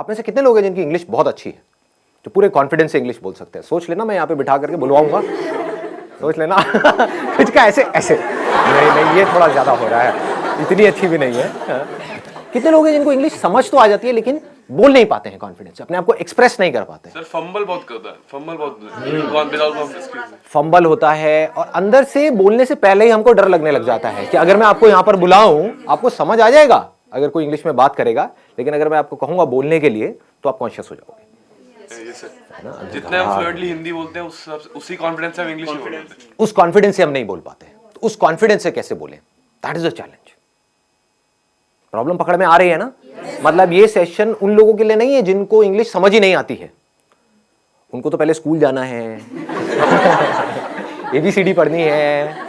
आप में से कितने लोग हैं जिनकी इंग्लिश बहुत अच्छी है, जो पूरे कॉन्फिडेंस से इंग्लिश बोल सकते हैं? सोच लेना, मैं यहाँ पे बिठा करके बुलवाऊंगा, सोच लेना। कुछ का ऐसे ऐसे नहीं, ये थोड़ा ज्यादा हो रहा है, इतनी अच्छी भी नहीं है। कितने लोग हैं जिनको इंग्लिश समझ तो आ जाती है लेकिन बोल नहीं पाते हैं कॉन्फिडेंस से, अपने आप को एक्सप्रेस नहीं कर पाते? सर फंबल बहुत करता है, फंबल बहुत विदाउट कॉन्फिडेंस। फंबल होता है और अंदर से बोलने से पहले ही हमको डर लगने लग जाता है कि अगर मैं आपको यहाँ पर बुलाऊं आपको समझ आ जाएगा अगर कोई इंग्लिश में बात करेगा, लेकिन अगर मैं आपको कहूंगा बोलने के लिए तो आप कॉन्शियस हो जाओगे। जितने हम फ्लुएंटली हिंदी बोलते हैं उसी कॉन्फिडेंस से हम इंग्लिश में बोलते हैं। उस कॉन्फिडेंस से हम नहीं बोल पाते, तो उस कॉन्फिडेंस से कैसे बोले? That is the challenge. Problem पकड़ में आ रही है ना? मतलब ये सेशन उन लोगों के लिए नहीं है जिनको इंग्लिश समझ ही नहीं आती है, उनको तो पहले स्कूल जाना है, ABCD पढ़नी है,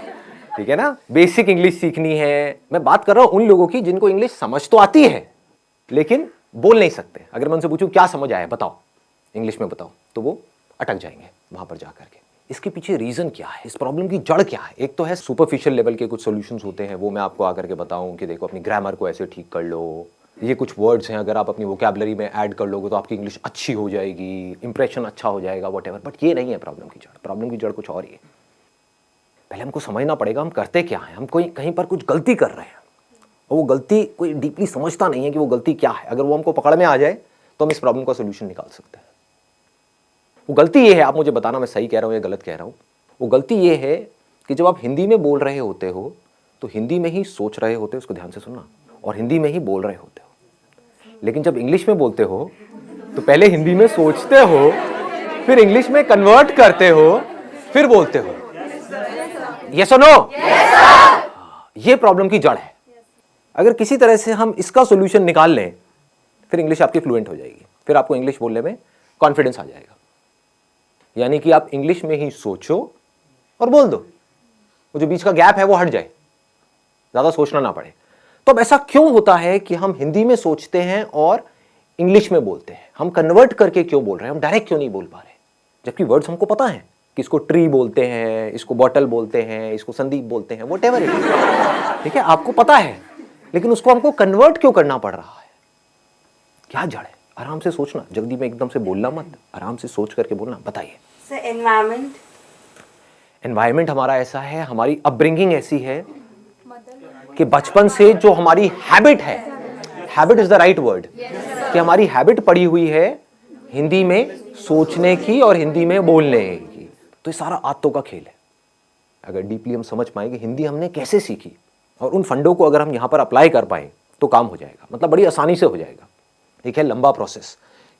ठीक है ना, बेसिक इंग्लिश सीखनी है। मैं बात कर रहा हूं उन लोगों की जिनको इंग्लिश समझ तो आती है लेकिन बोल नहीं सकते। अगर मैं उनसे पूछूं क्या समझ आया बताओ, इंग्लिश में बताओ, तो वो अटक जाएंगे वहां पर जाकर के। इसके पीछे रीजन क्या है, इस प्रॉब्लम की जड़ क्या है? एक तो है सुपरफिशियल लेवल के कुछ सॉल्यूशंस होते हैं, वो मैं आपको आकर के बताऊं कि देखो अपनी ग्रामर को ऐसे ठीक कर लो, ये कुछ वर्ड्स हैं अगर आप अपनी वोकैबुलरी में ऐड कर लोगे तो आपकी इंग्लिश अच्छी हो जाएगी, इंप्रेशन अच्छा हो जाएगा, व्हाटएवर। बट ये नहीं है प्रॉब्लम की जड़। प्रॉब्लम की जड़ कुछ और ही है। पहले हमको समझना पड़ेगा हम करते क्या है। हम कोई कहीं पर कुछ गलती कर रहे हैं और वो गलती कोई डीपली समझता नहीं है कि वो गलती क्या है। अगर वो हमको पकड़ में आ जाए तो हम इस प्रॉब्लम का सोल्यूशन निकाल सकते हैं। वो गलती ये है, आप मुझे बताना मैं सही कह रहा हूँ या गलत कह रहा हूँ। वो गलती ये है कि जब आप हिंदी में बोल रहे होते हो तो हिंदी में ही सोच रहे होते हो, उसको ध्यान से सुनना, और हिंदी में ही बोल रहे होते हो। लेकिन जब इंग्लिश में बोलते हो तो पहले हिंदी में सोचते हो, फिर इंग्लिश में कन्वर्ट करते हो, फिर बोलते हो। यस और नो? ये प्रॉब्लम की जड़ है। अगर किसी तरह से हम इसका सॉल्यूशन निकाल लें फिर इंग्लिश आपकी फ्लुएंट हो जाएगी, फिर आपको इंग्लिश बोलने में कॉन्फिडेंस आ जाएगा। यानी कि आप इंग्लिश में ही सोचो और बोल दो, वो जो बीच का गैप है वो हट जाए, ज्यादा सोचना ना पड़े। तो अब ऐसा क्यों होता है कि हम हिंदी में सोचते हैं और इंग्लिश में बोलते हैं? हम कन्वर्ट करके क्यों बोल रहे हैं? हम डायरेक्ट क्यों नहीं बोल पा रहे? जबकि वर्ड्स हमको पता है कि इसको ट्री बोलते हैं, इसको बॉटल बोलते हैं, इसको संदीप बोलते हैं, व्हाटएवर इट इज, ठीक है, आपको पता है, लेकिन उसको हमको कन्वर्ट क्यों करना पड़ रहा है? क्या जड़ है? आराम से सोचना, जल्दी में एकदम से बोलना मत, आराम से सोच करके बोलना। बताइए सर। एनवायरनमेंट। एनवायरनमेंट हमारा ऐसा है, हमारी अपब्रिंगिंग ऐसी है कि बचपन से जो हमारी हैबिट है, habit is the right word, कि हमारी हैबिट पड़ी हुई है हिंदी में सोचने की और हिंदी में बोलने की। तो ये सारा आदतों का खेल है। अगर डीपली हम समझ पाए कि हिंदी हमने कैसे सीखी और उन फंडों को अगर हम यहां पर अप्लाई कर पाए तो काम हो जाएगा, मतलब बड़ी आसानी से हो जाएगा। एक है लंबा प्रोसेस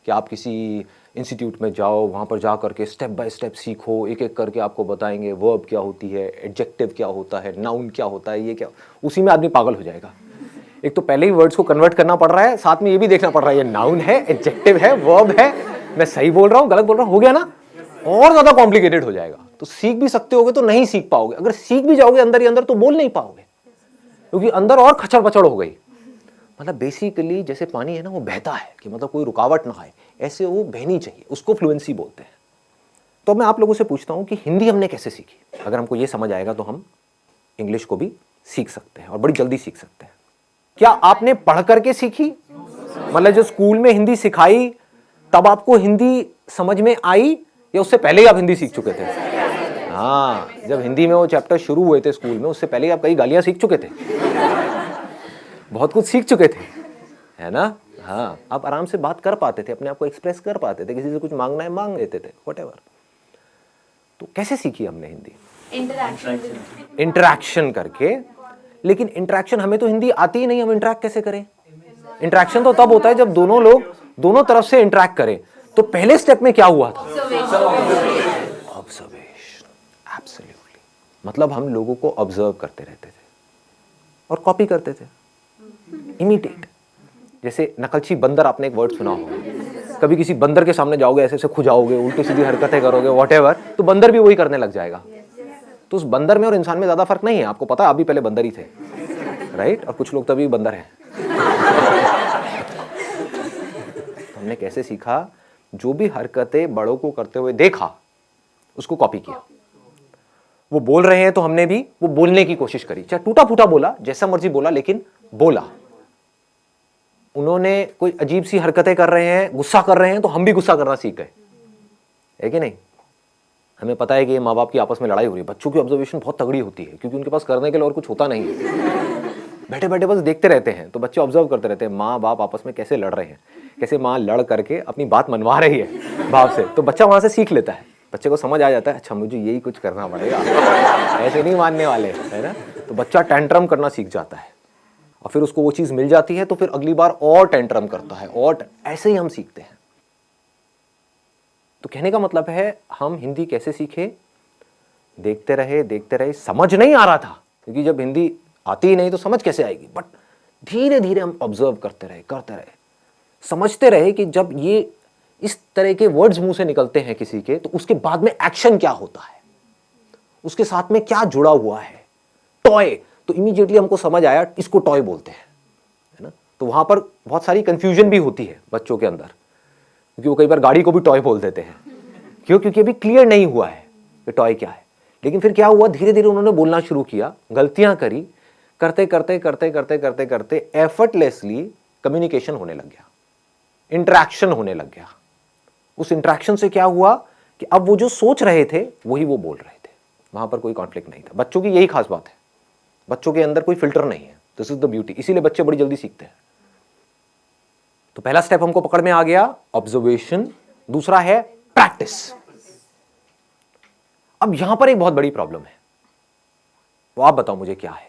कि आप किसी इंस्टीट्यूट में जाओ, वहाँ पर जा करके स्टेप बाय स्टेप सीखो, एक एक करके आपको बताएंगे वर्ब क्या होती है, एडजेक्टिव क्या होता है, नाउन क्या होता है, ये क्या, उसी में आदमी पागल हो जाएगा। एक तो पहले ही वर्ड्स को कन्वर्ट करना पड़ रहा है, साथ में ये भी देखना पड़ रहा है ये नाउन है, एडजेक्टिव है, वर्ब है, मैं सही बोल रहा हूँ गलत बोल रहा हूँ, हो गया ना? और ज़्यादा कॉम्प्लिकेटेड हो जाएगा। तो सीख भी सकते होगे तो नहीं सीख पाओगे, अगर सीख भी जाओगे अंदर ही अंदर तो बोल नहीं पाओगे, क्योंकि अंदर और खचड़ पचड़ हो गई। मतलब बेसिकली जैसे पानी है ना, वो बहता है कि मतलब कोई रुकावट ना आए, ऐसे वो बहनी चाहिए, उसको फ्लुएंसी बोलते हैं। तो मैं आप लोगों से पूछता हूँ कि हिंदी हमने कैसे सीखी? अगर हमको ये समझ आएगा तो हम इंग्लिश को भी सीख सकते हैं और बड़ी जल्दी सीख सकते हैं। क्या आपने पढ़ करके सीखी? मतलब जो स्कूल में हिंदी सिखाई तब आपको हिंदी समझ में आई, या उससे पहले ही आप हिंदी सीख चुके थे? हाँ, जब हिंदी में वो चैप्टर शुरू हुए थे स्कूल में, उससे पहले ही आप कई गालियां सीख चुके थे, बहुत कुछ सीख चुके थे, है ना? हाँ, आप आराम से बात कर पाते थे, अपने आप को एक्सप्रेस कर पाते थे, किसी से कुछ मांगना है मांग लेते थे, व्हाटएवर। तो कैसे सीखी हमने हिंदी? इंटरैक्शन करके। लेकिन इंटरैक्शन, हमें तो हिंदी आती ही नहीं, हम इंटरैक्ट कैसे करें? इंटरैक्शन तो तब होता है जब दोनों लोग दोनों तरफ से इंटरैक्ट करें। तो पहले स्टेप में क्या हुआ था? ऑब्जर्वेशन। एब्सोल्युटली। मतलब हम लोगों को ऑब्जर्व करते रहते थे और कॉपी करते थे, इमिटेट। जैसे नकलची बंदर, आपने एक वर्ड सुना होगा, कभी किसी बंदर के सामने जाओगे, ऐसे ऐसे खुजाओगे, उल्टी सीधी हरकतें करोगे, व्हाटएवर, तो बंदर भी वही करने लग जाएगा। तो उस बंदर में और इंसान में ज्यादा फर्क नहीं है, आपको पता है, आप भी पहले बंदर ही थे, राइट? और कुछ लोग तभी बंदर हैं। तो हमने कैसे सीखा? जो भी हरकतें बड़ों को करते हुए देखा उसको कॉपी किया। वो बोल रहे हैं तो हमने भी वो बोलने की कोशिश करी, चाहे टूटा फूटा बोला, जैसा मर्जी बोला, लेकिन बोला। उन्होंने कोई अजीब सी हरकतें कर रहे हैं, गुस्सा कर रहे हैं, तो हम भी गुस्सा करना सीख गए, है कि नहीं? हमें पता है कि ये माँ बाप की आपस में लड़ाई हो रही है, बच्चों की ऑब्जर्वेशन बहुत तगड़ी होती है क्योंकि उनके पास करने के लिए और कुछ होता नहीं है। बैठे बैठे बस देखते रहते हैं, तो बच्चे ऑब्जर्व करते रहते हैं माँ बाप आपस में कैसे लड़ रहे हैं, कैसे माँ लड़ करके अपनी बात मनवा रही है बाप से, तो बच्चा वहाँ से सीख लेता है, बच्चे को समझ आ जाता है अच्छा मुझे यही कुछ करना पड़ेगा, ऐसे नहीं मानने वाले, है ना? तो बच्चा टेंट्रम करना सीख जाता है और फिर उसको वो चीज़ मिल जाती है तो फिर अगली बार और टेंट्रम करता है, और ऐसे ही हम सीखते हैं। तो कहने का मतलब है हम हिंदी कैसे सीखे? देखते रहे, समझ नहीं आ रहा था क्योंकि जब हिंदी आती ही नहीं तो समझ कैसे आएगी, बट धीरे धीरे हम ऑब्जर्व करते रहे, समझते रहे कि जब ये इस तरह के वर्ड्स मुंह से निकलते हैं किसी के, तो उसके बाद में एक्शन क्या होता है, उसके साथ में क्या जुड़ा हुआ है। टॉय, तो इमीडिएटली हमको समझ आया इसको टॉय बोलते हैं, है ना? तो वहां पर बहुत सारी कंफ्यूजन भी होती है बच्चों के अंदर, क्योंकि वो कई बार गाड़ी को भी टॉय बोल देते हैं। क्यों? क्योंकि अभी क्लियर नहीं हुआ है कि टॉय क्या है। लेकिन फिर क्या हुआ, धीरे धीरे उन्होंने बोलना शुरू किया, गलतियां करी, करते एफर्टलेसली कम्युनिकेशन होने लग गया, इंटरेक्शन होने लग गया। उस इंटरेक्शन से क्या हुआ कि अब वो जो सोच रहे थे वही वो बोल रहे थे, वहां पर कोई कॉन्फ्लिक्ट नहीं था। बच्चों की यही खास बात है, बच्चों के अंदर कोई फिल्टर नहीं है, दिस इज द ब्यूटी, इसीलिए बच्चे बड़ी जल्दी सीखते हैं। तो पहला स्टेप हमको पकड़ में आ गया, ऑब्जर्वेशन। दूसरा है प्रैक्टिस। अब यहां पर एक बहुत बड़ी प्रॉब्लम है, वो आप बताओ मुझे क्या है?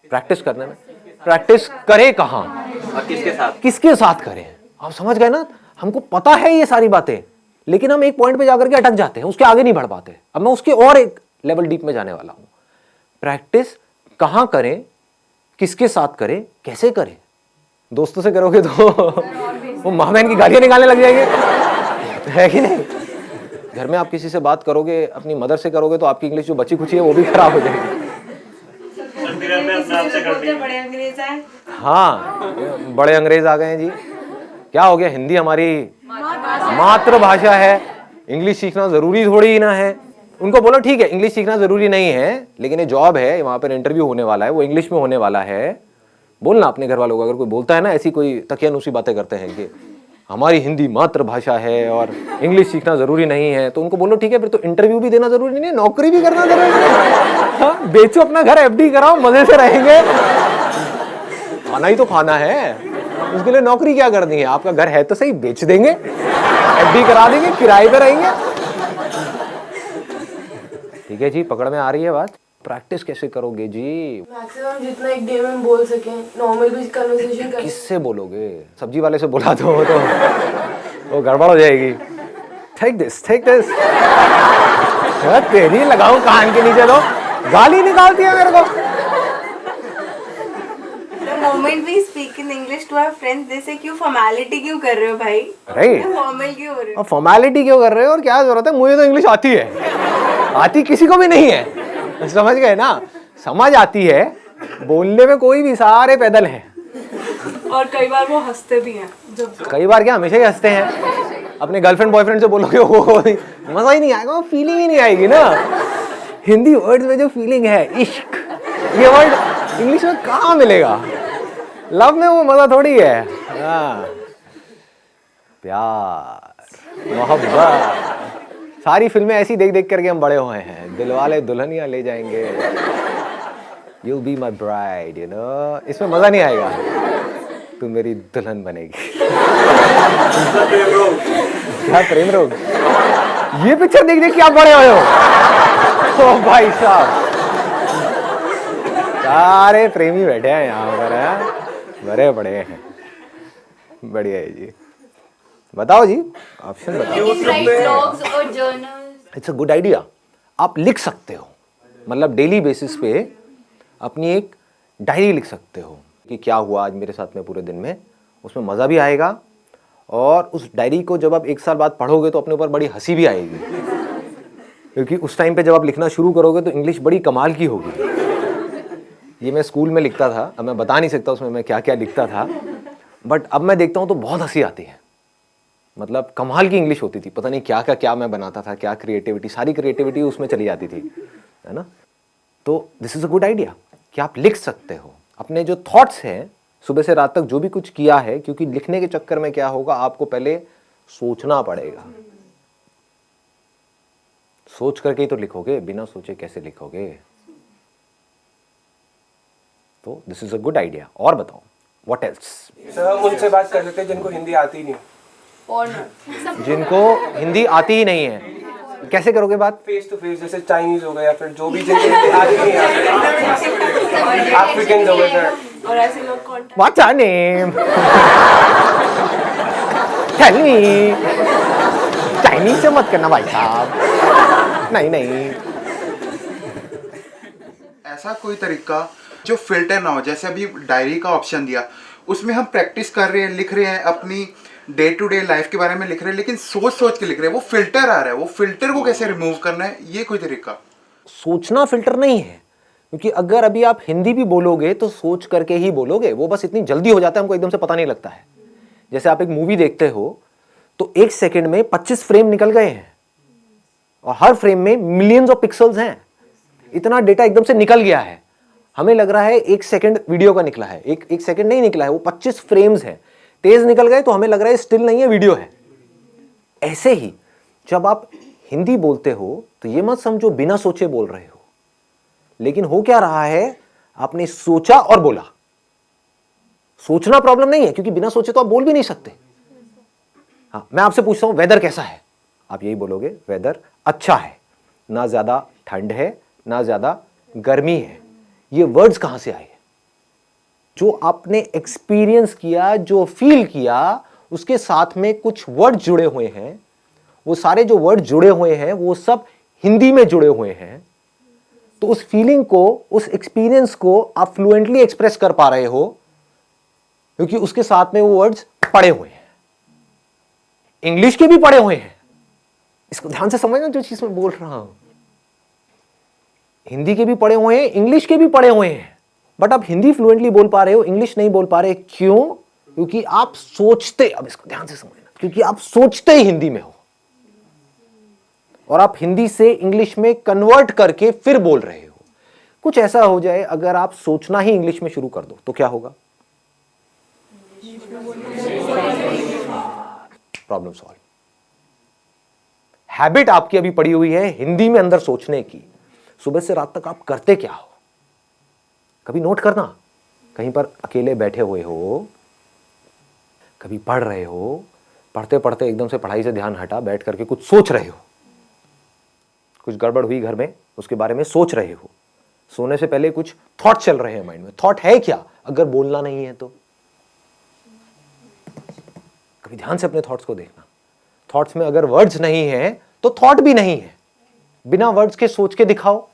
प्रैक्टिस करने में, प्रैक्टिस करे कहां और किसके साथ? किसके साथ करें? आप समझ गए ना? हमको पता है ये सारी बातें, लेकिन हम एक पॉइंट पे जाकर के अटक जाते हैं, उसके आगे नहीं बढ़ पाते। अब मैं उसके और एक लेवल डीप में जाने वाला हूं। प्रैक्टिस कहां करें, किसके साथ करें, कैसे करें? दोस्तों से करोगे तो वो माँ बहन की गालियां निकालने लग जाएंगे, है कि नहीं? घर में आप किसी से बात करोगे, अपनी मदर से करोगे, तो आपकी इंग्लिश जो बची खुची है वो भी खराब हो जाएगी। बड़े अंग्रेज आए। हाँ, बड़े अंग्रेज आ गए हैं जी। क्या हो गया? हिंदी हमारी मातृभाषा है, इंग्लिश सीखना जरूरी थोड़ी ही ना है। उनको बोलो ठीक है इंग्लिश सीखना जरूरी नहीं है, लेकिन ये जॉब है, वहां पर इंटरव्यू होने वाला है, वो इंग्लिश में होने वाला है। बोलना अपने घर वालों को, अगर कोई बोलता है ना ऐसी कोई तकियानुसी बातें करते हैं कि हमारी हिंदी मातृभाषा है और इंग्लिश सीखना जरूरी नहीं है, तो उनको बोलो ठीक है फिर तो इंटरव्यू भी देना जरूरी नहीं है, नौकरी भी करना जरूरी नहीं है। हाँ, बेचो अपना घर, एफडी कराओ, मजे से रहेंगे। खाना ही तो खाना है, उसके लिए नौकरी क्या करनी है? आपका घर है तो सही, बेच देंगे, एफडी करा देंगे, किराए पे रहेंगे। ठीक है जी, पकड़ में आ रही है बात? प्रैक्टिस कैसे करोगे जी? मैक्सिमम जितना एक डे में बोल सके, नॉर्मल भी कन्वर्सेशन कर। किससे बोलोगे? सब्जी वाले से बुला दो तो वो गड़बड़ हो जाएगी। टेक दिस तेरी लगाऊं कान के नीचे, तो गाली निकालती है मेरे को। The moment we speak in English to our friends, they say क्यों फॉर्मेलिटी क्यों कर रहे हो भाई? राइट, फॉर्मल क्यों हो रहे हो? फॉर्मेलिटी क्यों कर रहे हो और क्या जरूरत है? मुझे तो इंग्लिश आती है, आती किसी को भी नहीं है। समझ गए ना? समझ आती है, बोलने में कोई भी, सारे पैदल हैं। और कई बार वो हंसते भी हैं। जब कई बार क्या, हमेशा ही हंसते हैं। अपने गर्लफ्रेंड बॉयफ्रेंड से बोलोगे वो मजा ही नहीं आएगा, वो फीलिंग ही नहीं आएगी ना। हिंदी वर्ड्स में जो फीलिंग है, इश्क, ये वर्ड इंग्लिश में कहाँ मिलेगा? लव में वो मजा थोड़ी है। हाँ, प्यार, मोहब्बत, सारी फिल्में ऐसी देख देख करके हम बड़े हुए हैं। दिलवाले दुल्हनिया ले जाएंगे, You'll be my bride, you know? इसमें मजा नहीं आएगा, तू मेरी दुल्हन बनेगी। क्या प्रेम रोग? ये पिक्चर देख देख के आप बड़े हुए हो। ओ भाई साहब, सारे प्रेमी बैठे हैं यहाँ पर, हैं बड़े बड़े हैं। बढ़िया है जी। बताओ जी, ऑप्शन बताओ। It's a good idea. आप लिख सकते हो, मतलब डेली बेसिस पे अपनी एक डायरी लिख सकते हो कि क्या हुआ आज मेरे साथ में पूरे दिन में। उसमें मज़ा भी आएगा, और उस डायरी को जब आप एक साल बाद पढ़ोगे तो अपने ऊपर बड़ी हंसी भी आएगी, क्योंकि उस टाइम पे जब आप लिखना शुरू करोगे तो इंग्लिश बड़ी कमाल की होगी। ये मैं स्कूल में लिखता था, अब मैं बता नहीं सकता उसमें मैं क्या क्या लिखता था, बट अब मैं देखता हूँ तो बहुत हंसी आती है। मतलब कमाल की इंग्लिश होती थी, पता नहीं क्या क्या मैं बनाता था, क्या क्रिएटिविटी, सारी क्रिएटिविटी उसमें चली जाती थी, है ना। तो this is a good idea कि आप लिख सकते हो, अपने जो थॉट्स हैं सुबह से रात तक जो भी कुछ किया है, क्योंकि लिखने के चक्कर में क्या होगा, आपको पहले सोचना पड़ेगा। सोच करके ही तो लिखोगे, बिना सोचे कैसे लिखोगे? तो this is a good idea. और बताओ, व्हाट एल्स? सर हम उनसे बात कर लेते हैं जिनको हिंदी आती नहीं। जिनको हिंदी आती ही नहीं है, कैसे करोगे बात? फेस टू फेस, जैसे चाइनीज हो गए या फिर जो भी जिनको हिंदी आती नहीं है, अफ्रीकन हो गए सर। और ऐसे लोग contact What's your name? Tell me. Chinese से मत करना भाई साहब, नहीं नहीं। ऐसा कोई तरीका जो फिल्टर ना हो, जैसे अभी डायरी का ऑप्शन दिया, उसमें हम प्रैक्टिस कर रहे हैं, लिख रहे हैं, अपनी डे टू डे लाइफ के बारे में लिख रहे हैं, लेकिन सोच सोच के लिख रहे हैं, वो फिल्टर आ रहा है, वो फिल्टर को कैसे रिमूव करना है, ये कोई तरीका? सोचना फिल्टर नहीं है, क्योंकि अगर अभी आप हिंदी भी बोलोगे तो सोच करके ही बोलोगे, वो बस इतनी जल्दी हो जाता है, हमको एकदम से पता नहीं लगता है। जैसे आप एक मूवी देखते हो तो 1 सेकंड में 25 फ्रेम निकल गए हैं, और हर फ्रेम में मिलियंस ऑफ पिक्सल्स हैं, इतना डेटा एकदम से निकल गया है। हमें लग रहा है 1 सेकंड वीडियो का निकला है, एक सेकंड नहीं निकला है, वो 25 फ्रेम्स हैं, तेज निकल गए तो हमें लग रहा है स्टिल नहीं है, वीडियो है। ऐसे ही जब आप हिंदी बोलते हो तो ये मत समझो बिना सोचे बोल रहे हो, लेकिन हो क्या रहा है, आपने सोचा और बोला। सोचना प्रॉब्लम नहीं है, क्योंकि बिना सोचे तो आप बोल भी नहीं सकते। हाँ, मैं आपसे पूछता हूं वेदर कैसा है, आप यही बोलोगे वेदर अच्छा है, ना ज्यादा ठंड है ना ज्यादा गर्मी है। ये वर्ड्स कहां से आए? जो आपने एक्सपीरियंस किया, जो फील किया, उसके साथ में कुछ वर्ड जुड़े हुए हैं। वो सारे जो वर्ड जुड़े हुए हैं वो सब हिंदी में जुड़े हुए हैं। तो उस फीलिंग को, उस एक्सपीरियंस को आप फ्लुएंटली एक्सप्रेस कर पा रहे हो, क्योंकि उसके साथ में वो वर्ड्स पड़े हुए हैं। इंग्लिश के भी पड़े हुए हैं, इसको ध्यान से समझना जो चीज मैं बोल रहा हूं। हिंदी के भी पड़े हुए हैं, इंग्लिश के भी पड़े हुए हैं, बट आप हिंदी फ्लुएंटली बोल पा रहे हो, इंग्लिश नहीं बोल पा रहे। क्यों? क्योंकि आप सोचते, अब इसको ध्यान से समझना, क्योंकि आप सोचते ही हिंदी में हो, और आप हिंदी से इंग्लिश में कन्वर्ट करके फिर बोल रहे हो। कुछ ऐसा हो जाए, अगर आप सोचना ही इंग्लिश में शुरू कर दो तो क्या होगा? Problem solve. हैबिट आपकी अभी पड़ी हुई है हिंदी में अंदर सोचने की। सुबह से रात तक आप करते क्या हो? कभी नोट करना, कहीं पर अकेले बैठे हुए हो, कभी पढ़ रहे हो, पढ़ते पढ़ते एकदम से पढ़ाई से ध्यान हटा, बैठ करके कुछ सोच रहे हो, कुछ गड़बड़ हुई घर में, उसके बारे में सोच रहे हो, सोने से पहले कुछ थॉट चल रहे हैं माइंड में। थॉट है क्या अगर बोलना नहीं है तो? कभी ध्यान से अपने थॉट्स को देखना। थॉट्स में अगर वर्ड्स नहीं है तो थॉट भी नहीं है। बिना वर्ड्स के सोच के दिखाओ,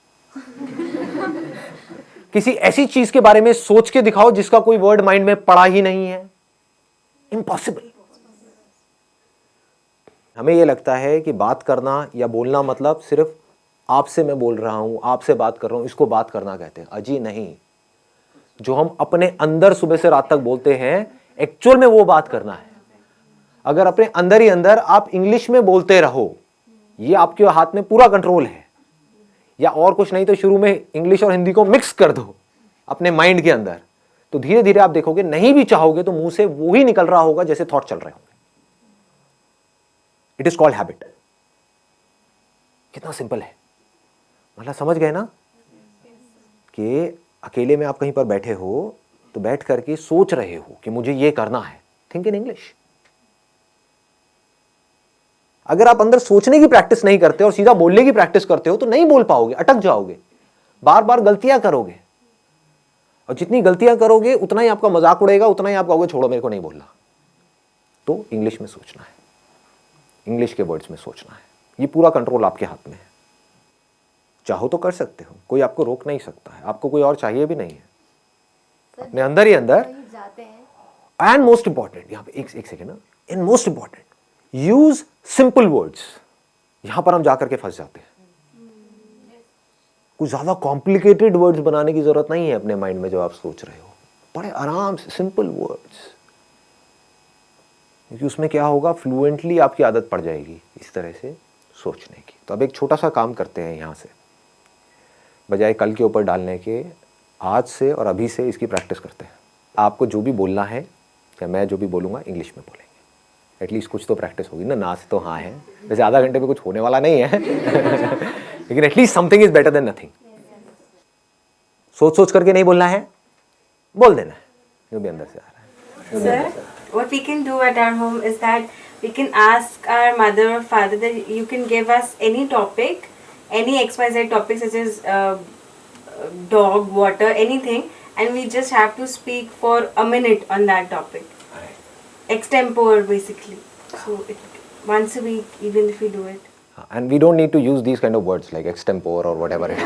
किसी ऐसी चीज के बारे में सोच के दिखाओ जिसका कोई वर्ड माइंड में पड़ा ही नहीं है। इम्पॉसिबल। हमें यह लगता है कि बात करना या बोलना मतलब सिर्फ आपसे मैं बोल रहा हूं, आपसे बात कर रहा हूं, इसको बात करना कहते हैं। अजी नहीं, जो हम अपने अंदर सुबह से रात तक बोलते हैं, एक्चुअल में वो बात करना है। अगर अपने अंदर ही अंदर आप इंग्लिश में बोलते रहो, ये आपके हाथ में पूरा कंट्रोल है, या और कुछ नहीं तो शुरू में इंग्लिश और हिंदी को मिक्स कर दो अपने माइंड के अंदर, तो धीरे धीरे आप देखोगे, नहीं भी चाहोगे तो मुंह से वो ही निकल रहा होगा जैसे थॉट चल रहे होंगे। It is called habit. कितना सिंपल है, मतलब समझ गए ना कि अकेले में आप कहीं पर बैठे हो तो बैठ करके सोच रहे हो कि मुझे ये करना है। Think in English. अगर आप अंदर सोचने की प्रैक्टिस नहीं करते और सीधा बोलने की प्रैक्टिस करते हो तो नहीं बोल पाओगे, अटक जाओगे, बार बार गलतियां करोगे, और जितनी गलतियां करोगे उतना ही आपका मजाक उड़ेगा, उतना ही आप कहोगे छोड़ो मेरे को नहीं बोलना। तो इंग्लिश में सोचना है, इंग्लिश के वर्ड्स में सोचना है। ये पूरा कंट्रोल आपके हाथ में है। चाहो तो कर सकते हो, कोई आपको रोक नहीं सकता है, आपको कोई और चाहिए भी नहीं है, अपने अंदर ही अंदर। एंड मोस्ट इंपॉर्टेंट, यहां पे एक सेकेंड ना, and most important, use simple words. यहां पर हम जाकर के फंस जाते हैं। कुछ ज्यादा कॉम्प्लिकेटेड वर्ड्स बनाने की जरूरत नहीं है अपने माइंड में जब आप सोच रहे हो। बड़े आराम से सिंपल वर्ड्स, क्योंकि उसमें क्या होगा, फ्लुएंटली आपकी आदत पड़ जाएगी इस तरह से सोचने की। तो अब एक छोटा सा काम करते हैं, यहां से बजाय कल के ऊपर डालने के, आज से और अभी से इसकी प्रैक्टिस करते हैं। आपको जो भी बोलना है या मैं जो भी बोलूँगा इंग्लिश में बोलेंगे। एटलीस्ट कुछ तो प्रैक्टिस होगी ना से तो हाँ है, वैसे आधा घंटे में कुछ होने वाला नहीं है लेकिन at least something is better than nothing. सोच सोच करके नहीं बोलना है, बोल देना है जो भी अंदर से आ रहा है। Sir, what we can do at our home is that we can ask our mother or father that you can give us any topic, any XYZ topic such as dog, water, anything, and we just have to speak for a minute on that topic. Extempore basically. So once a week, even if we do it. And we don't need to use these kind of words like extempore or whatever it is.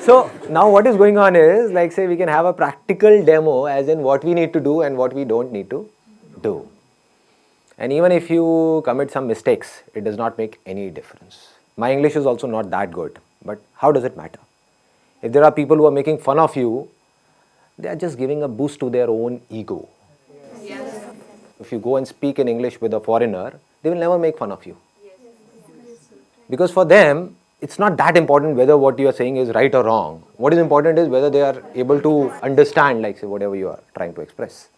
So now what is going on is, like say we can have a practical demo as in what we need to do and what we don't need to do. And even if you commit some mistakes, it does not make any difference. My English is also not that good, but how does it matter? If there are people who are making fun of you, they are just giving a boost to their own ego. Yes. If you go and speak in English with a foreigner, they will never make fun of you. Because for them, it's not that important whether what you are saying is right or wrong. What is important is whether they are able to understand, like say, whatever you are trying to express.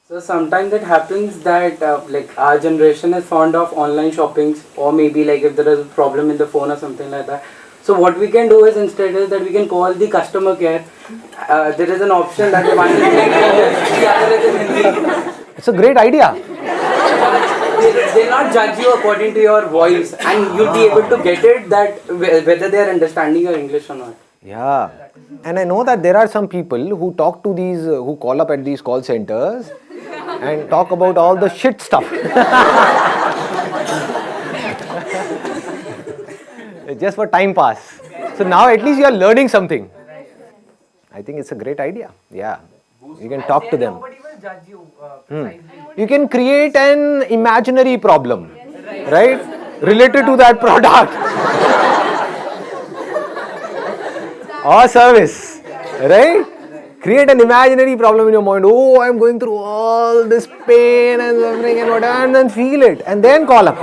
So sometimes it happens that like our generation is fond of online shoppings, or maybe like if there is a problem in the phone or something like that. So what we can do is instead is that we can call the customer care. There is an option that one is in English, the other is in Hindi. It's a great idea. They'll not judge you according to your voice, and you'll be able to get it that whether they are understanding your English or not. Yeah. And I know that there are some people who talk to these, who call up at these call centers and talk about all the shit stuff. Just for time pass. So now at least you are learning something. I think it's a great idea. Yeah. You can talk to them. Nobody will judge you. You can create an imaginary problem, right? Related to that product or service, right? Create an imaginary problem in your mind. Oh, I'm going through all this pain and suffering and whatever, and then feel it, and then call up.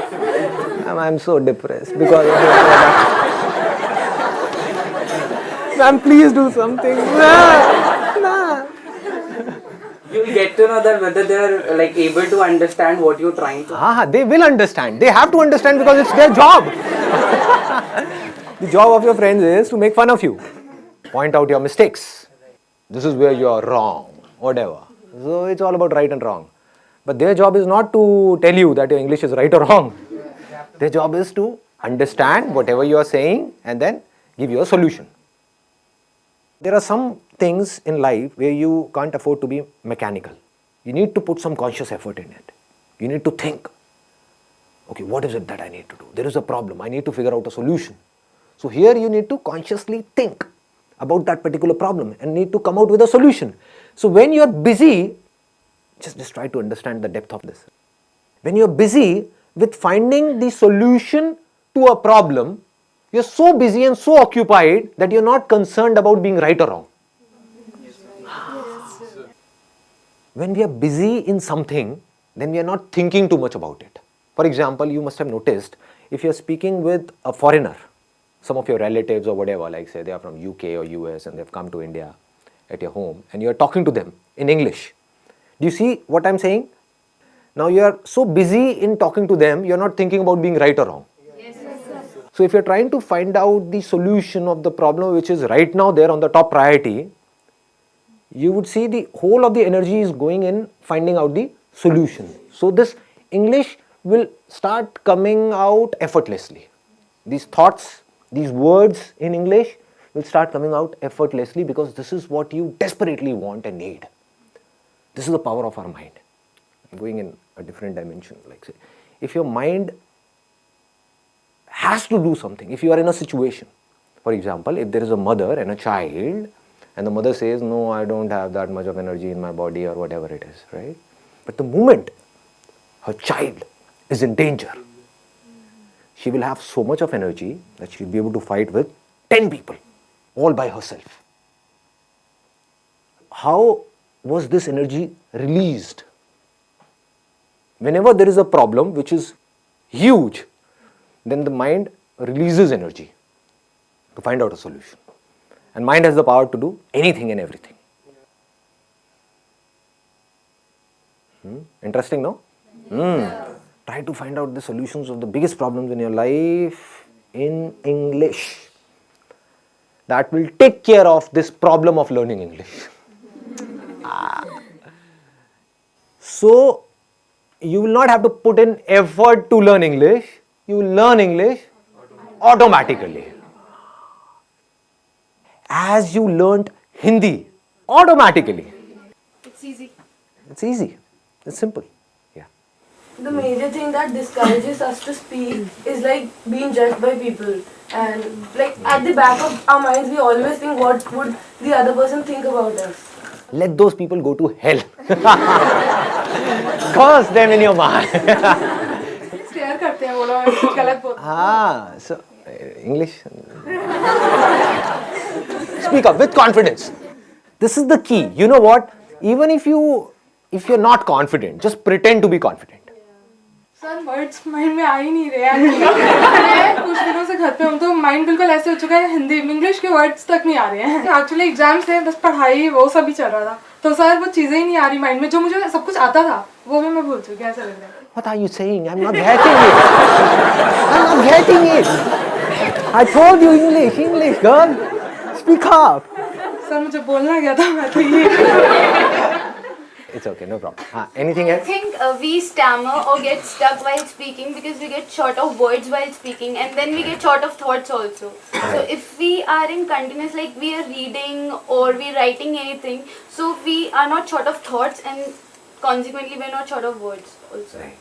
I'm so depressed because of this product. Ma'am, please do something. Nah. You'll get to know that whether they are like able to understand what you're trying to. They will understand. They have to understand because it's their job. The job of your friends is to make fun of you, point out your mistakes. This is where you are wrong, whatever. So it's all about right and wrong. But their job is not to tell you that your English is right or wrong. Their job is to understand whatever you are saying and then give you a solution. There are some things in life where you can't afford to be mechanical. You need to put some conscious effort in it. You need to think, okay, what is it that I need to do? There is a problem. I need to figure out a solution. So here you need to consciously think about that particular problem and need to come out with a solution. So when you are busy, just try to understand the depth of this. When you are busy with finding the solution to a problem, you're so busy and so occupied that you're not concerned about being right or wrong. When we are busy in something, then we are not thinking too much about it. For example, you must have noticed if you're speaking with a foreigner, some of your relatives or whatever, like say they are from UK or US and they've come to India at your home and you're talking to them in English. Do you see what I'm saying? Now you are so busy in talking to them, you're not thinking about being right or wrong. So if you're trying to find out the solution of the problem which is right now there on the top priority, you would see the whole of the energy is going in finding out the solution. So this English will start coming out effortlessly. These thoughts, these words in English will start coming out effortlessly because this is what you desperately want and need. This is the power of our mind. I'm going in a different dimension. Like say, if your mind has to do something, if you are in a situation, for example, if there is a mother and a child, and the mother says, no, I don't have that much of energy in my body or whatever it is, right? But the moment her child is in danger, she will have so much of energy that she will be able to fight with 10 people, all by herself. How was this energy released? Whenever there is a problem which is huge, then the mind releases energy to find out a solution. And mind has the power to do anything and everything. Interesting, no? Try to find out the solutions of the biggest problems in your life in English. That will take care of this problem of learning English. So, you will not have to put in effort to learn English. You will learn English automatically. As you learnt Hindi automatically. It's easy. It's easy. It's simple. Yeah. The major thing that discourages us to speak is like being judged by people. And like at the back of our minds, we always think what would the other person think about us. Let those people go to hell. Curse them in your mind. Stare करते हैं वो लोग कुछ गलत बोलते हैं. So English. Speak up with confidence. This is the key. You know what? Even if you're not confident, just pretend to be confident. Sir words mind में आ ही नहीं रहे हैं. कुछ दिनों से घर पे हूँ तो माइंड बिल्कुल ऐसे हो चुका है, हिंदी इंग्लिश के वर्ड्स तक नहीं आ रहे हैं. एक्चुअली एग्जाम्स थे, बस पढ़ाई वो सब ही चल रहा था, तो सर वो चीजें ही नहीं आ रही माइंड में जो मुझे सब कुछ आता था वो भी मैं भूल चुकी. ऐसा लग रहा है. What are you saying? I'm not getting it. I'm not getting it. I told you English, girl. Speak up. Sir मुझे बोलना गया था, मैं तो ये. It's okay, no problem. Anything I else? think we stammer or get stuck while speaking because we get short of words while speaking, and then we get short of thoughts also. So if we are in continuous, like we are reading or we are writing anything, so we are not short of thoughts, and consequently we are not short of words also.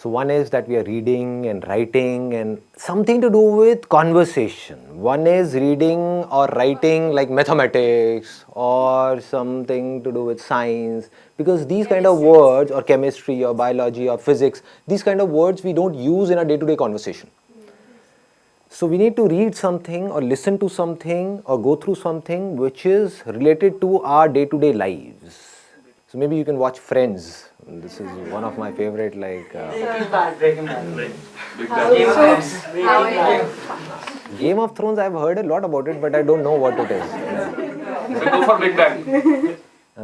So one is that we are reading and writing and something to do with conversation. One is reading or writing like mathematics or something to do with science, because these kind of words, or chemistry or biology or physics, these kind of words we don't use in our day-to-day conversation. So we need to read something or listen to something or go through something which is related to our day-to-day lives. So maybe you can watch Friends. This is one of my favorite, like Breaking Bad. Game of Thrones. I've heard a lot about it, but I don't know what it is. Then go for Big Bang.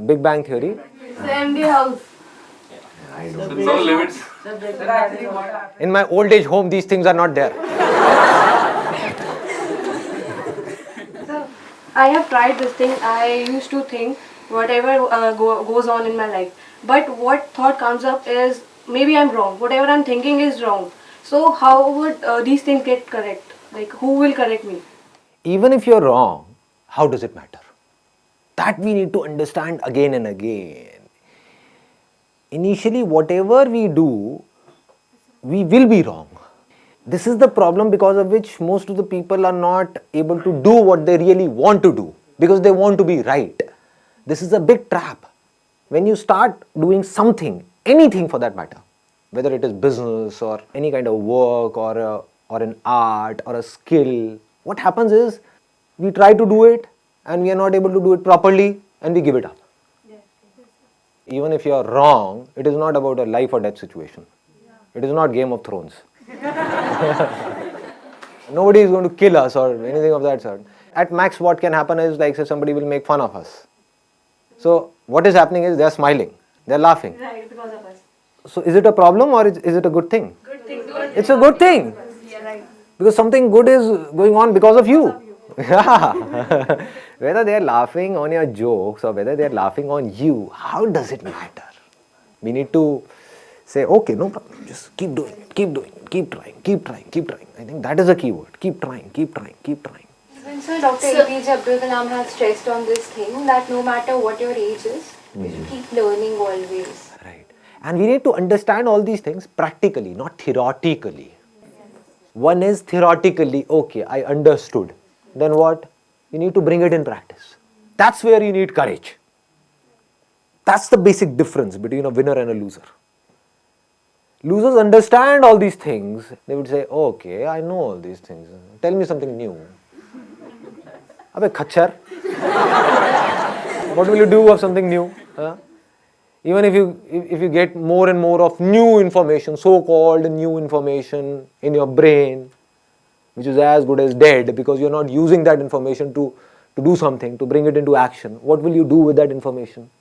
Big Bang Theory. So MD House. No limits. In my old age home, these things are not there. I have tried this thing. I used to think whatever goes on in my life. But what thought comes up is maybe I'm wrong. Whatever I'm thinking is wrong. So how would these things get correct? Like who will correct me? Even if you're wrong, how does it matter? That we need to understand again and again. Initially, whatever we do, we will be wrong. This is the problem because of which most of the people are not able to do what they really want to do, because they want to be right. This is a big trap. When you start doing something, anything for that matter, whether it is business or any kind of work or an art or a skill, what happens is we try to do it and we are not able to do it properly and we give it up. Even if you are wrong, it is not about a life or death situation. It is not Game of Thrones. Nobody is going to kill us or anything of that sort. At max, what can happen is, like, say, somebody will make fun of us. So what is happening is they are smiling, they are laughing. Right, because of us. So is it a problem or is it a good thing? Good thing. It's a good thing. Yeah, right. Because something good is going on because of you. Yeah. Whether they are laughing on your jokes or whether they are laughing on you, how does it matter? We need to say, okay, no problem, just keep doing it, keep doing it, keep trying, keep trying, keep trying. I think that is the key word. Keep trying, keep trying, keep trying. Sir, Dr. APJ Abdul Kalam has stressed on this thing that no matter what your age is, you should keep learning always. Right. And we need to understand all these things practically, not theoretically. One is theoretically, okay, I understood. Then what? You need to bring it in practice. That's where you need courage. That's the basic difference between a winner and a loser. Losers understand all these things. They would say, okay, I know all these things. Tell me something new. Abbe khachar. What will you do of something new? Huh? Even if you get more and more of new information, so-called new information in your brain, which is as good as dead because you're not using that information to do something, to bring it into action, what will you do with that information?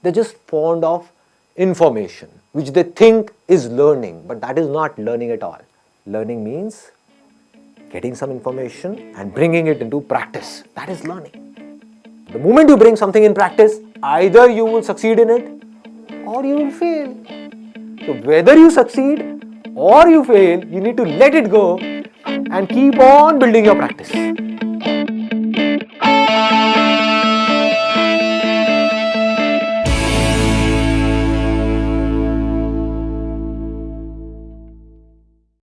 They're just fond of information which they think is learning, but that is not learning at all. Learning means getting some information and bringing it into practice. That is learning. The moment you bring something in practice, either you will succeed in it or you will fail. So whether you succeed or you fail, you need to let it go and keep on building your practice.